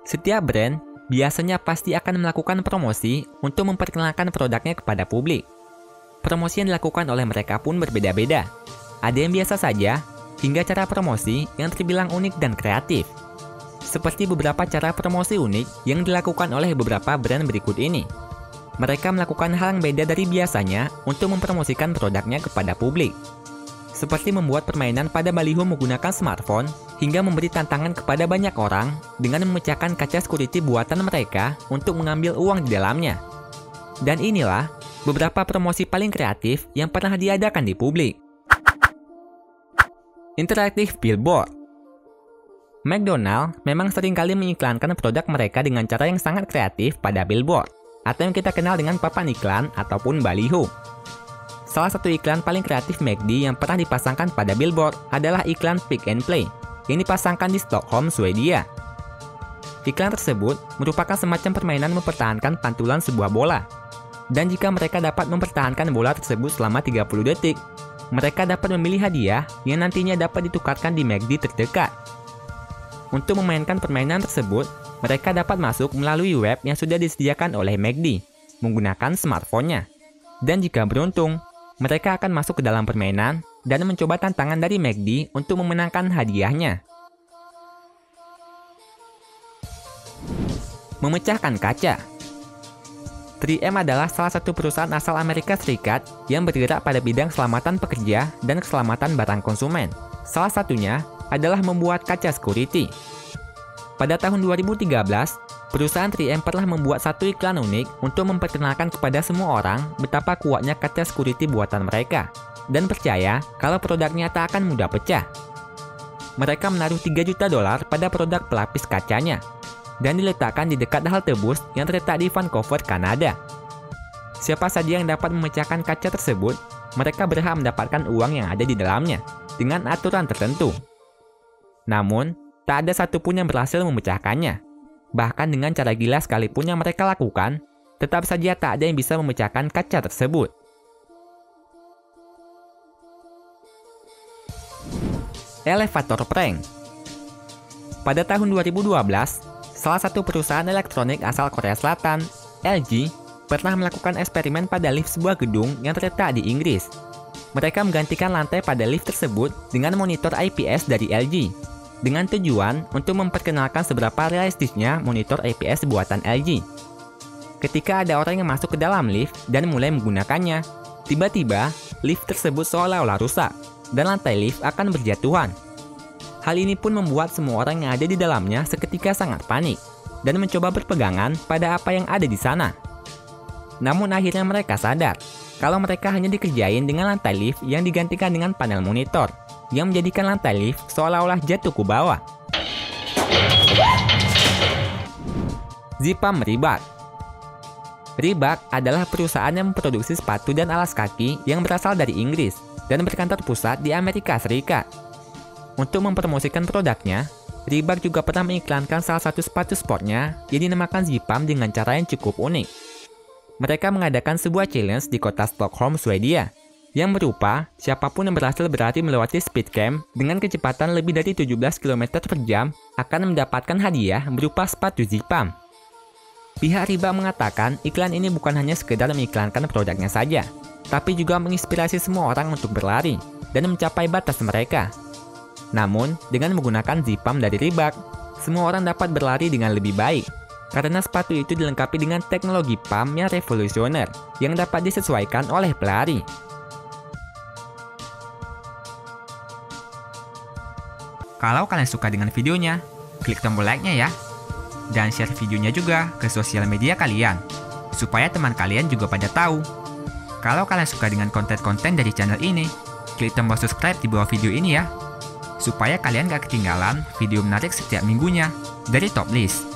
Setiap brand biasanya pasti akan melakukan promosi untuk memperkenalkan produknya kepada publik. Promosi yang dilakukan oleh mereka pun berbeda-beda. Ada yang biasa saja, hingga cara promosi yang terbilang unik dan kreatif. Seperti beberapa cara promosi unik yang dilakukan oleh beberapa brand berikut ini. Mereka melakukan hal yang beda dari biasanya untuk mempromosikan produknya kepada publik. Seperti membuat permainan pada baliho menggunakan smartphone, hingga memberi tantangan kepada banyak orang dengan memecahkan kaca security buatan mereka untuk mengambil uang di dalamnya. Dan inilah beberapa promosi paling kreatif yang pernah diadakan di publik. Interaktif billboard. McDonald's memang seringkali mengiklankan produk mereka dengan cara yang sangat kreatif pada billboard, atau yang kita kenal dengan papan iklan ataupun baliho. Salah satu iklan paling kreatif McD yang pernah dipasangkan pada billboard adalah iklan Pick and Play yang dipasangkan di Stockholm, Swedia. Iklan tersebut merupakan semacam permainan mempertahankan pantulan sebuah bola. Dan jika mereka dapat mempertahankan bola tersebut selama 30 detik, mereka dapat memilih hadiah yang nantinya dapat ditukarkan di McD terdekat. Untuk memainkan permainan tersebut, mereka dapat masuk melalui web yang sudah disediakan oleh McD menggunakan smartphone-nya. Dan jika beruntung, mereka akan masuk ke dalam permainan dan mencoba tantangan dari McD untuk memenangkan hadiahnya. Memecahkan kaca. 3M adalah salah satu perusahaan asal Amerika Serikat yang bergerak pada bidang keselamatan pekerja dan keselamatan barang konsumen. Salah satunya adalah membuat kaca security. Pada tahun 2013, perusahaan 3M pernah membuat satu iklan unik untuk memperkenalkan kepada semua orang betapa kuatnya kaca security buatan mereka, dan percaya kalau produknya tak akan mudah pecah. Mereka menaruh $3 juta pada produk pelapis kacanya, dan diletakkan di dekat halte bus yang terletak di Vancouver, Kanada. Siapa saja yang dapat memecahkan kaca tersebut, mereka berhak mendapatkan uang yang ada di dalamnya, dengan aturan tertentu. Namun, tak ada satupun yang berhasil memecahkannya. Bahkan dengan cara gila sekalipun yang mereka lakukan, tetap saja tak ada yang bisa memecahkan kaca tersebut. Elevator prank. Pada tahun 2012, salah satu perusahaan elektronik asal Korea Selatan, LG, pernah melakukan eksperimen pada lift sebuah gedung yang terletak di Inggris. Mereka menggantikan lantai pada lift tersebut dengan monitor IPS dari LG, dengan tujuan untuk memperkenalkan seberapa realistisnya monitor IPS buatan LG. Ketika ada orang yang masuk ke dalam lift dan mulai menggunakannya, tiba-tiba lift tersebut seolah-olah rusak, dan lantai lift akan berjatuhan. Hal ini pun membuat semua orang yang ada di dalamnya seketika sangat panik, dan mencoba berpegangan pada apa yang ada di sana. Namun akhirnya mereka sadar, kalau mereka hanya dikerjain dengan lantai lift yang digantikan dengan panel monitor, yang menjadikan lantai lift seolah-olah jatuh ke bawah. Zipam Reebok. Reebok adalah perusahaan yang memproduksi sepatu dan alas kaki yang berasal dari Inggris dan berkantor pusat di Amerika Serikat. Untuk mempromosikan produknya, Reebok juga pernah mengiklankan salah satu sepatu sportnya yang dinamakan Zipam dengan cara yang cukup unik. Mereka mengadakan sebuah challenge di kota Stockholm, Swedia, yang berupa siapapun yang berhasil berlari melewati speed camp dengan kecepatan lebih dari 17 km per jam akan mendapatkan hadiah berupa sepatu Zipam. Pihak Reebok mengatakan iklan ini bukan hanya sekedar mengiklankan produknya saja, tapi juga menginspirasi semua orang untuk berlari dan mencapai batas mereka. Namun, dengan menggunakan Zipam dari Reebok, semua orang dapat berlari dengan lebih baik, karena sepatu itu dilengkapi dengan teknologi pump yang revolusioner yang dapat disesuaikan oleh pelari. Kalau kalian suka dengan videonya, klik tombol like-nya ya. Dan share videonya juga ke sosial media kalian, supaya teman kalian juga pada tahu. Kalau kalian suka dengan konten-konten dari channel ini, klik tombol subscribe di bawah video ini ya, supaya kalian gak ketinggalan video menarik setiap minggunya dari Top List.